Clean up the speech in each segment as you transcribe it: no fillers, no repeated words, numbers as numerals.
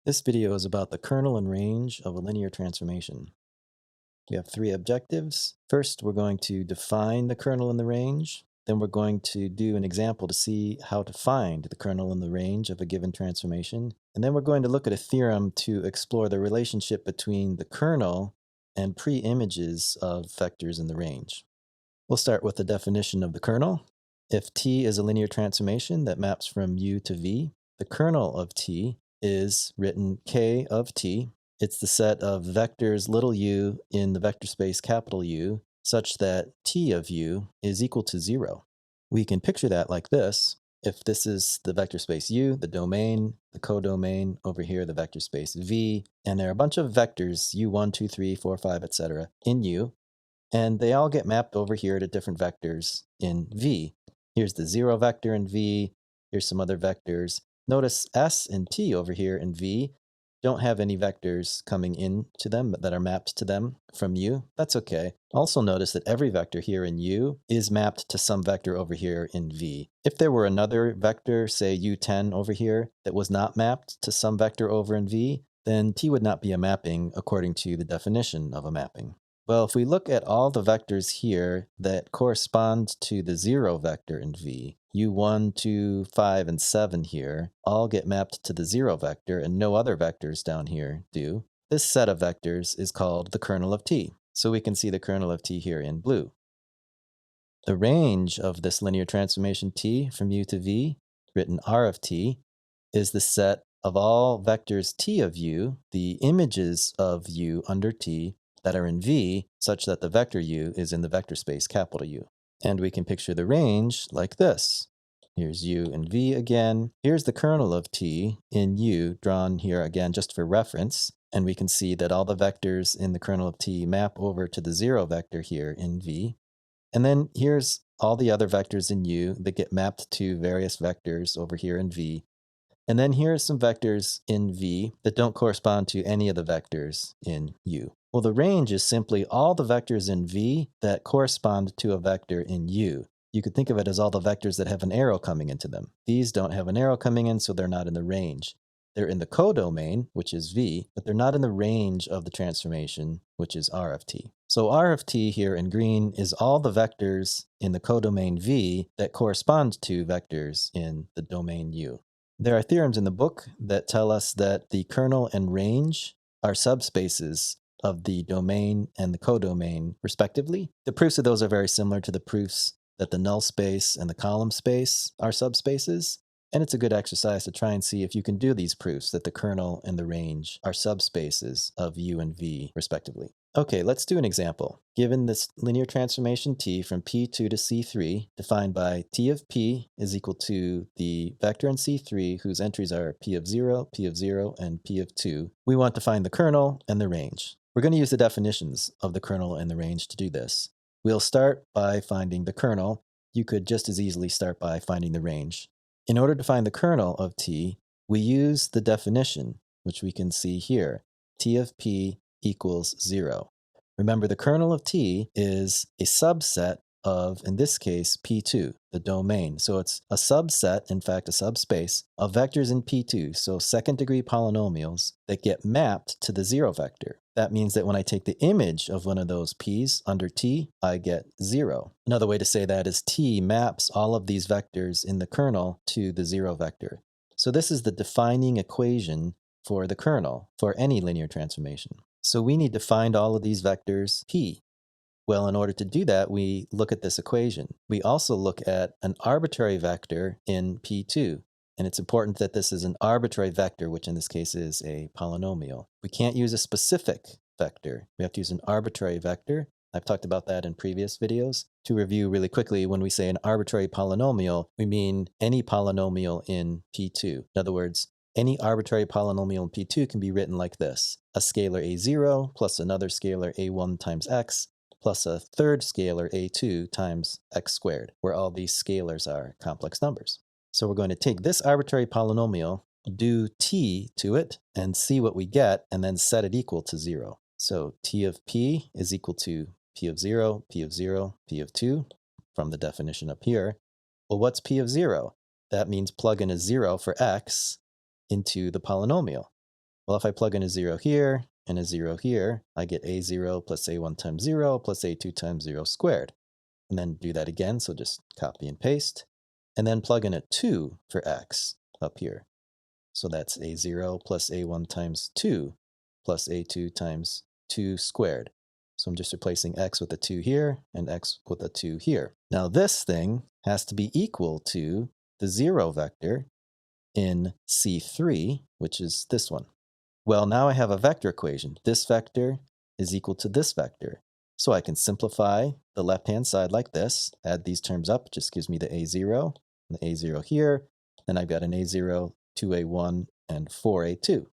This video is about the kernel and range of a linear transformation. We have three objectives. First, we're going to define the kernel and the range. Then we're going to do an example to see how to find the kernel and the range of a given transformation. And then we're going to look at a theorem to explore the relationship between the kernel and preimages of vectors in the range. We'll start with the definition of the kernel. If T is a linear transformation that maps from U to V, the kernel of T is written K of T. It's the set of vectors little u in the vector space capital U such that T of U is equal to 0. We can picture that like this. If this is the vector space U, the domain, the codomain, over here the vector space V, and there are a bunch of vectors U1, 2, 3, 4, 5, etc. in U, and they all get mapped over here to different vectors in V. Here's the 0 vector in V. Here's some other vectors. Notice S and T over here in V don't have any vectors coming in to them that are mapped to them from U. That's okay. Also notice that every vector here in U is mapped to some vector over here in V. If there were another vector, say U10 over here, that was not mapped to some vector over in V, then T would not be a mapping according to the definition of a mapping. Well, if we look at all the vectors here that correspond to the 0 vector in V, U1, 2, 5, and 7 here all get mapped to the 0 vector and no other vectors down here do. This set of vectors is called the kernel of T. So we can see the kernel of T here in blue. The range of this linear transformation T from U to V, written R of T, is the set of all vectors T of U, the images of U under T, that are in V, such that the vector U is in the vector space capital U. And we can picture the range like this. Here's U and V again. Here's the kernel of T in U, drawn here again just for reference. And we can see that all the vectors in the kernel of T map over to the 0 vector here in V. And then here's all the other vectors in U that get mapped to various vectors over here in V. And then here are some vectors in V that don't correspond to any of the vectors in U. Well, the range is simply all the vectors in V that correspond to a vector in U. You could think of it as all the vectors that have an arrow coming into them. These don't have an arrow coming in, so they're not in the range. They're in the codomain, which is V, but they're not in the range of the transformation, which is R of T. So R of T here in green is all the vectors in the codomain V that correspond to vectors in the domain U. There are theorems in the book that tell us that the kernel and range are subspaces of the domain and the codomain, respectively. The proofs of those are very similar to the proofs that the null space and the column space are subspaces, and it's a good exercise to try and see if you can do these proofs that the kernel and the range are subspaces of U and V, respectively. Okay, let's do an example. Given this linear transformation T from P2 to C3, defined by T of P is equal to the vector in C3 whose entries are P of 0, and P of 2, we want to find the kernel and the range. We're going to use the definitions of the kernel and the range to do this. We'll start by finding the kernel. You could just as easily start by finding the range. In order to find the kernel of T, we use the definition, which we can see here. T of P equals 0. Remember, the kernel of T is a subset of, in this case, P2, the domain. So it's a subset, in fact, a subspace, of vectors in P2, so second-degree polynomials that get mapped to the 0 vector. That means that when I take the image of one of those P's under T, I get 0. Another way to say that is T maps all of these vectors in the kernel to the 0 vector. So this is the defining equation for the kernel for any linear transformation. So we need to find all of these vectors P. Well, in order to do that, we look at this equation. We also look at an arbitrary vector in P2. And it's important that this is an arbitrary vector, which in this case is a polynomial. We can't use a specific vector. We have to use an arbitrary vector. I've talked about that in previous videos. To review really quickly, when we say an arbitrary polynomial, we mean any polynomial in P2. In other words, any arbitrary polynomial in P2 can be written like this. A scalar a0 plus another scalar a1 times x plus a third scalar a2 times x squared, where all these scalars are complex numbers. So we're going to take this arbitrary polynomial, do t to it, and see what we get, and then set it equal to 0. So t of p is equal to p of 0, p of 0, p of 2, from the definition up here. Well, what's p of 0? That means plug in a 0 for x into the polynomial. Well, if I plug in a 0 here and a 0 here, I get a0 plus a1 times 0 plus a2 times 0 squared. And then do that again, so just copy and paste. And then plug in a 2 for x up here. So that's a0 plus a1 times 2 plus a2 times 2 squared. So I'm just replacing x with a 2 here and x with a 2 here. Now this thing has to be equal to the 0 vector in C3, which is this one. Well, now I have a vector equation. This vector is equal to this vector. So I can simplify the left-hand side like this, add these terms up, just gives me the a0, and the a0 here, then I've got an a0, 2a1, and 4a2.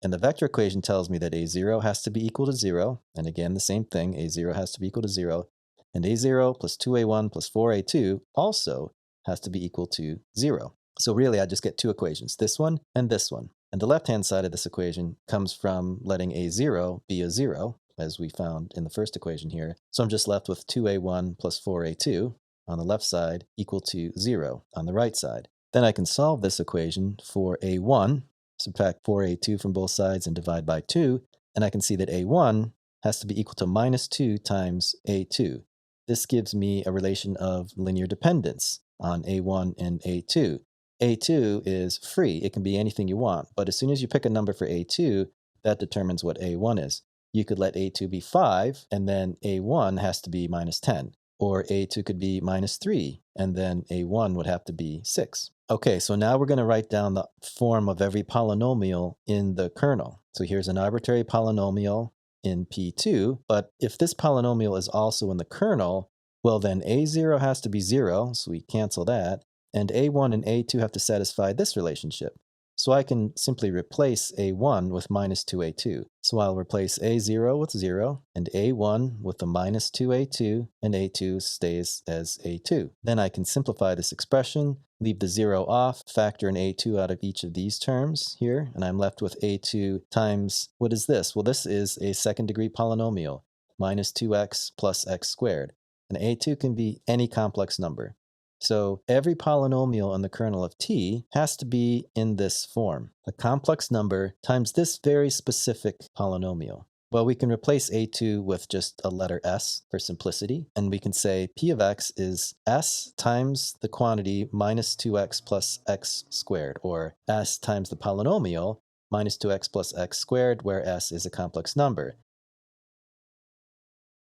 And the vector equation tells me that a0 has to be equal to 0, and again, the same thing, a0 has to be equal to 0, and a0 plus 2a1 plus 4a2 also has to be equal to 0. So really, I just get two equations, this one and this one. And the left-hand side of this equation comes from letting a0 be a 0, as we found in the first equation here. So I'm just left with 2a1 plus 4a2 on the left side equal to 0 on the right side. Then I can solve this equation for a1, subtract 4a2 from both sides and divide by 2, and I can see that a1 has to be equal to minus 2 times a2. This gives me a relation of linear dependence on a1 and a2. a2 is free. It can be anything you want, but as soon as you pick a number for a2, that determines what a1 is. You could let a2 be 5, and then a1 has to be minus 10. Or a2 could be minus 3, and then a1 would have to be 6. Okay, so now we're going to write down the form of every polynomial in the kernel. So here's an arbitrary polynomial in P2, but if this polynomial is also in the kernel, well then a0 has to be 0, so we cancel that, and a1 and a2 have to satisfy this relationship. So I can simply replace a1 with minus 2a2. So I'll replace a0 with 0, and a1 with the minus 2a2, and a2 stays as a2. Then I can simplify this expression, leave the 0 off, factor an a2 out of each of these terms here, and I'm left with a2 times, what is this? Well, this is a second-degree polynomial, minus 2x plus x squared. And a2 can be any complex number. So every polynomial in the kernel of T has to be in this form, a complex number times this very specific polynomial. Well, we can replace a2 with just a letter s for simplicity, and we can say p of x is s times the quantity minus 2x plus x squared, or s times the polynomial minus 2x plus x squared, where s is a complex number.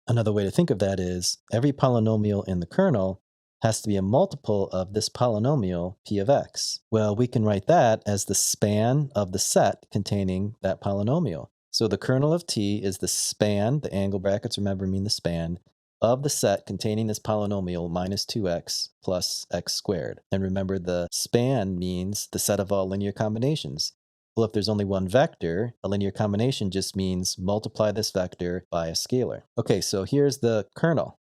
Another way to think of that is every polynomial in the kernel has to be a multiple of this polynomial p of x. Well, we can write that as the span of the set containing that polynomial. So the kernel of T is the span, the angle brackets, remember, mean the span, of the set containing this polynomial minus 2x plus x squared. And remember, the span means the set of all linear combinations. Well, if there's only one vector, a linear combination just means multiply this vector by a scalar. Okay, so here's the kernel.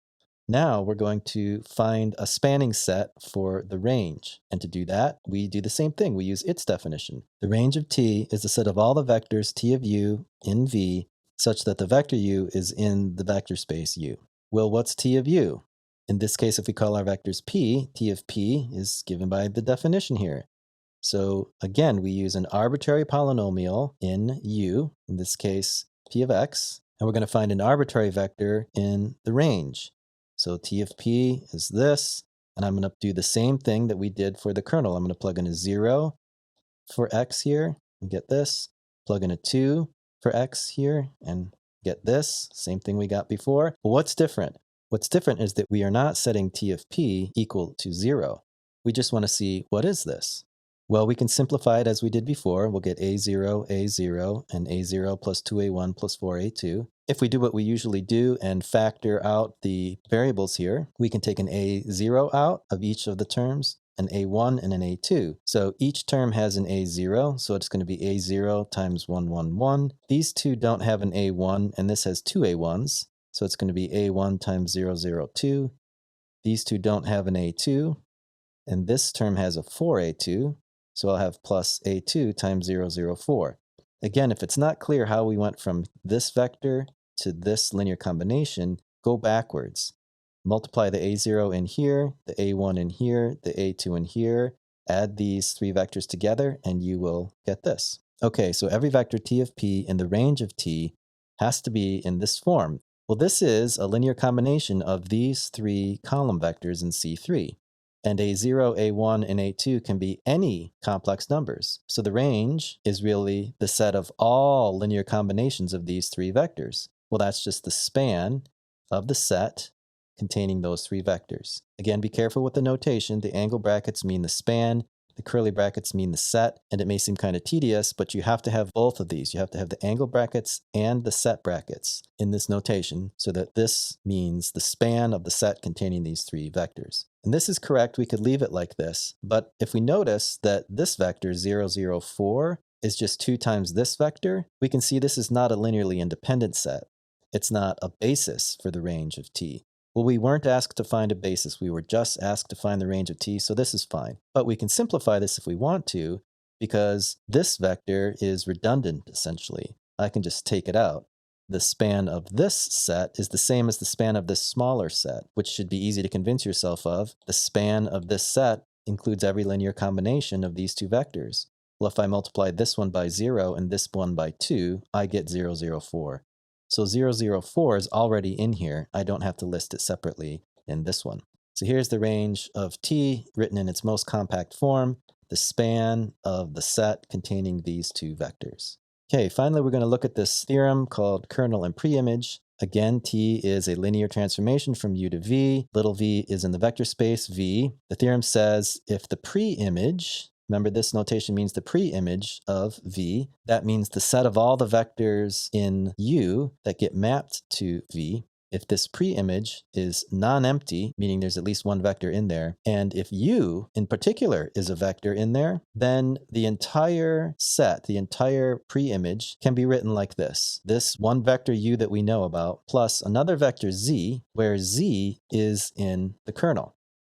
Now we're going to find a spanning set for the range. And to do that, we do the same thing. We use its definition. The range of T is the set of all the vectors T of u in V such that the vector u is in the vector space U. Well, what's T of u? In this case, if we call our vectors P, T of P is given by the definition here. So again, we use an arbitrary polynomial in U, in this case, P of x, and we're going to find an arbitrary vector in the range. So T of P is this, and I'm going to do the same thing that we did for the kernel. I'm going to plug in a 0 for x here and get this, plug in a 2 for x here and get this, same thing we got before. But what's different? What's different is that we are not setting T of P equal to 0. We just want to see, what is this? Well, we can simplify it as we did before. We'll get a0, and a0 plus 2a1 plus 4a2. If we do what we usually do and factor out the variables here, we can take an a0 out of each of the terms, an a1 and an a2. So each term has an a0, so it's going to be a0 times 1, 1, 1. These two don't have an a1, and this has two a1s, so it's going to be a1 times 0, 0, 2. These two don't have an a2, and this term has a 4a2, so I'll have plus a2 times 0, 0, 4. Again, if it's not clear how we went from this vector to this linear combination, go backwards. Multiply the a0 in here, the a1 in here, the a2 in here, add these three vectors together, and you will get this. Okay, so every vector t of p in the range of t has to be in this form. Well, this is a linear combination of these three column vectors in C3. And A0, A1, and A2 can be any complex numbers. So the range is really the set of all linear combinations of these three vectors. Well, that's just the span of the set containing those three vectors. Again, be careful with the notation. The angle brackets mean the span, the curly brackets mean the set, and it may seem kind of tedious, but you have to have both of these. You have to have the angle brackets and the set brackets in this notation so that this means the span of the set containing these three vectors. And this is correct. We could leave it like this. But if we notice that this vector 0, 0, 4 is just 2 times this vector, we can see this is not a linearly independent set. It's not a basis for the range of t. Well, we weren't asked to find a basis. We were just asked to find the range of t, so this is fine. But we can simplify this if we want to, because this vector is redundant, essentially. I can just take it out. The span of this set is the same as the span of this smaller set, which should be easy to convince yourself of. The span of this set includes every linear combination of these two vectors. Well, if I multiply this one by 0 and this one by 2, I get 0, 0, 4. So 0, 0, 4 is already in here. I don't have to list it separately in this one. So here's the range of t written in its most compact form, the span of the set containing these two vectors. Okay, finally we're going to look at this theorem called Kernel and Preimage. Again, t is a linear transformation from u to v. Little v is in the vector space v. The theorem says if the preimage, remember this notation means the preimage of v, that means the set of all the vectors in u that get mapped to v. If this preimage is non-empty, meaning there's at least one vector in there, and if u in particular is a vector in there, then the entire set, the entire preimage can be written like this. This one vector u that we know about plus another vector z, where z is in the kernel.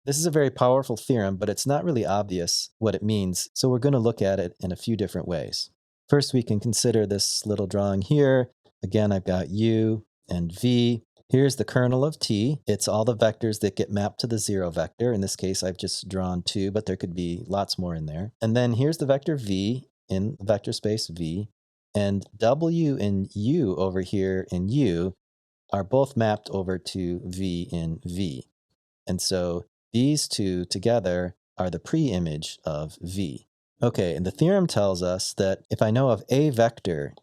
This is a very powerful theorem, but it's not really obvious what it means, so we're going to look at it in a few different ways. First, we can consider this little drawing here. Again, I've got u and v. Here's the kernel of t. It's all the vectors that get mapped to the 0 vector. In this case, I've just drawn 2, but there could be lots more in there. And then here's the vector v in vector space v. And w and u over here in u are both mapped over to v in v. And so these two together are the preimage of v. Okay, and the theorem tells us that if I know of a vector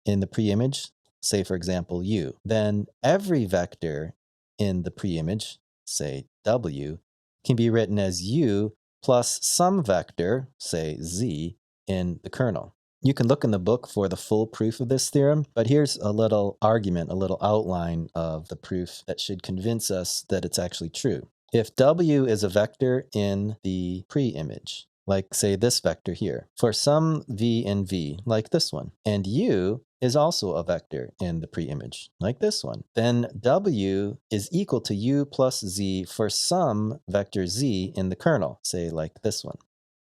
in the preimage, say for example u, then every vector in the preimage, say w, can be written as u plus some vector, say z, in the kernel. You can look in the book for the full proof of this theorem, but here's a little argument, a little outline of the proof that should convince us that it's actually true. If w is a vector in the preimage, like say this vector here, for some v in v, like this one, and u is also a vector in the preimage, like this one, then w is equal to u plus z for some vector z in the kernel, say like this one.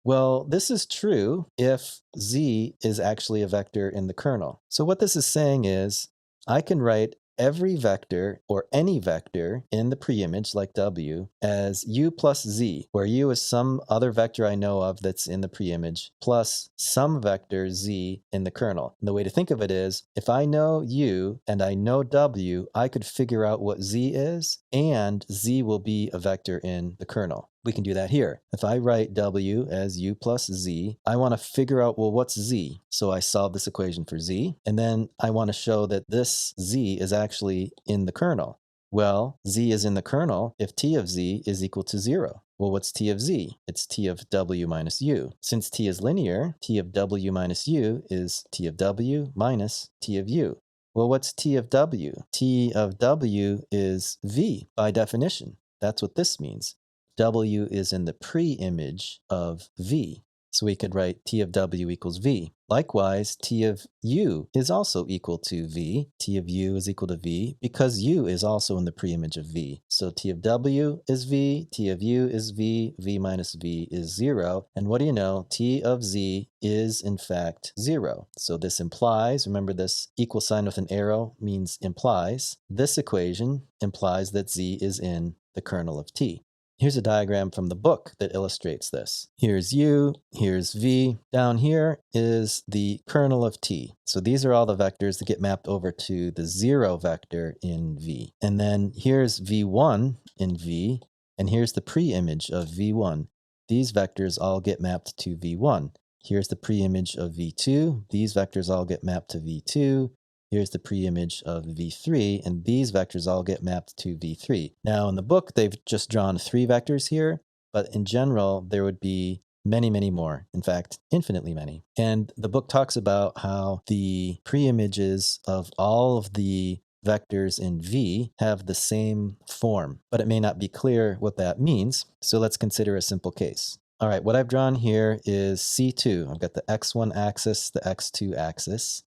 Well, this is true if z is actually a vector in the kernel. So what this is saying is I can write every vector or any vector in the preimage like w as u plus z, where u is some other vector I know of that's in the preimage plus some vector z in the kernel. And the way to think of it is if I know u and I know w, I could figure out what z is, and z will be a vector in the kernel. We can do that here. If I write w as u plus z, I want to figure out, well, what's z? So I solve this equation for z, and then I want to show that this z is actually in the kernel. Well, z is in the kernel if t of z is equal to 0. Well, what's t of z? It's t of w minus u. Since t is linear, t of w minus u is t of w minus t of u. Well, what's t of w? T of w is v by definition. That's what this means. W is in the preimage of v. So we could write t of w equals v. Likewise, t of u is also equal to v. T of u is equal to v because u is also in the preimage of v. So t of w is v, t of u is v, v minus v is 0. And what do you know? T of z is in fact 0. So this implies, remember this equal sign with an arrow means implies. This equation implies that z is in the kernel of t. Here's a diagram from the book that illustrates this. Here's U, here's V. Down here is the kernel of T. So these are all the vectors that get mapped over to the 0 vector in V. And then here's V1 in V, and here's the preimage of V1. These vectors all get mapped to V1. Here's the preimage of V2. These vectors all get mapped to V2. Here's the preimage of V3, and these vectors all get mapped to V3. Now in the book, they've just drawn 3 vectors here, but in general, there would be many, many more. In fact, infinitely many. And the book talks about how the preimages of all of the vectors in V have the same form, but it may not be clear what that means. So let's consider a simple case. All right, what I've drawn here is C2. I've got the x1 axis, the x2 axis.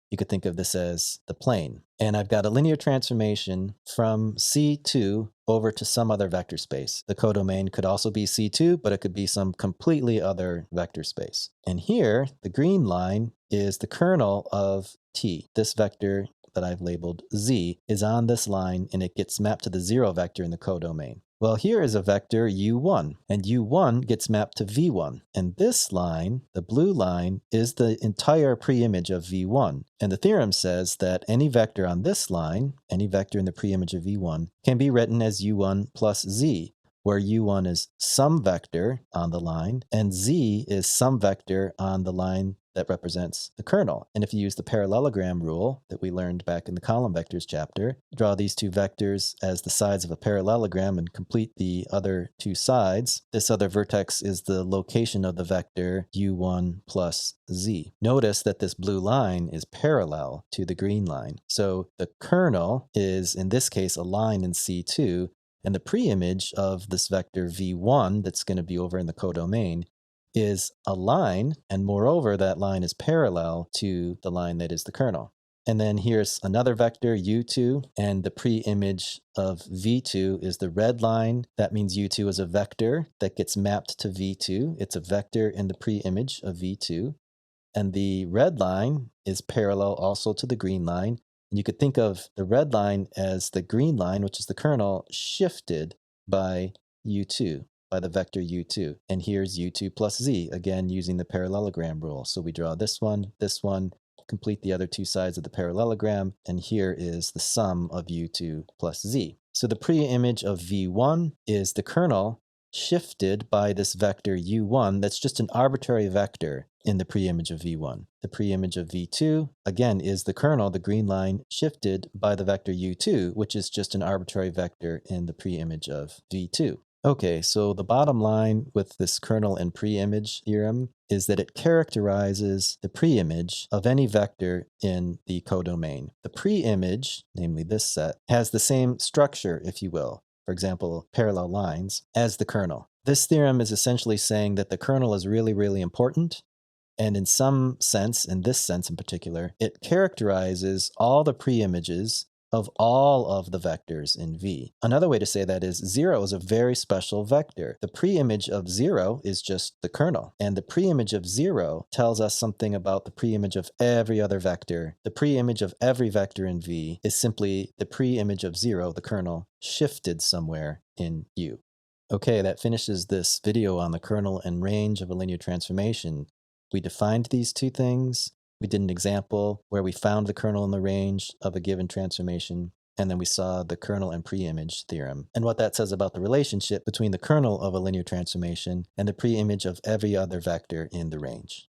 You could think of this as the plane. And I've got a linear transformation from C2 over to some other vector space. The codomain could also be C2, but it could be some completely other vector space. And here, the green line is the kernel of T. This vector that I've labeled Z is on this line, and it gets mapped to the 0 vector in the codomain. Well, here is a vector U1, and U1 gets mapped to V1. And this line, the blue line, is the entire preimage of V1. And the theorem says that any vector on this line, any vector in the preimage of V1, can be written as U1 plus Z, where U1 is some vector on the line, and Z is some vector on the line that represents the kernel. And if you use the parallelogram rule that we learned back in the column vectors chapter, draw these 2 vectors as the sides of a parallelogram and complete the other 2 sides, this other vertex is the location of the vector U1 plus Z. Notice that this blue line is parallel to the green line. So the kernel is, in this case, a line in C2, and the preimage of this vector V1 that's going to be over in the codomain is a line, and moreover, that line is parallel to the line that is the kernel. And then here's another vector, U2, and the preimage of V2 is the red line. That means U2 is a vector that gets mapped to V2. It's a vector in the preimage of V2. And the red line is parallel also to the green line. And you could think of the red line as the green line, which is the kernel, shifted by U2. By the vector U2. And here's U2 plus Z, again using the parallelogram rule. So we draw this one, complete the other 2 sides of the parallelogram, and here is the sum of U2 plus Z. So the preimage of V1 is the kernel shifted by this vector U1 that's just an arbitrary vector in the preimage of V1. The preimage of V2, again, is the kernel, the green line, shifted by the vector U2, which is just an arbitrary vector in the preimage of V2. Okay, so the bottom line with this kernel and preimage theorem is that it characterizes the preimage of any vector in the codomain. The preimage, namely this set, has the same structure, if you will, for example, parallel lines, as the kernel. This theorem is essentially saying that the kernel is really, really important, and in some sense, in this sense in particular, it characterizes all the preimages of all of the vectors in V. Another way to say that is 0 is a very special vector. The preimage of 0 is just the kernel, and the preimage of 0 tells us something about the preimage of every other vector. The preimage of every vector in V is simply the preimage of 0, the kernel, shifted somewhere in U. Okay, that finishes this video on the kernel and range of a linear transformation. We defined these 2 things. We did an example where we found the kernel and the range of a given transformation, and then we saw the kernel and preimage theorem, and what that says about the relationship between the kernel of a linear transformation and the preimage of every other vector in the range.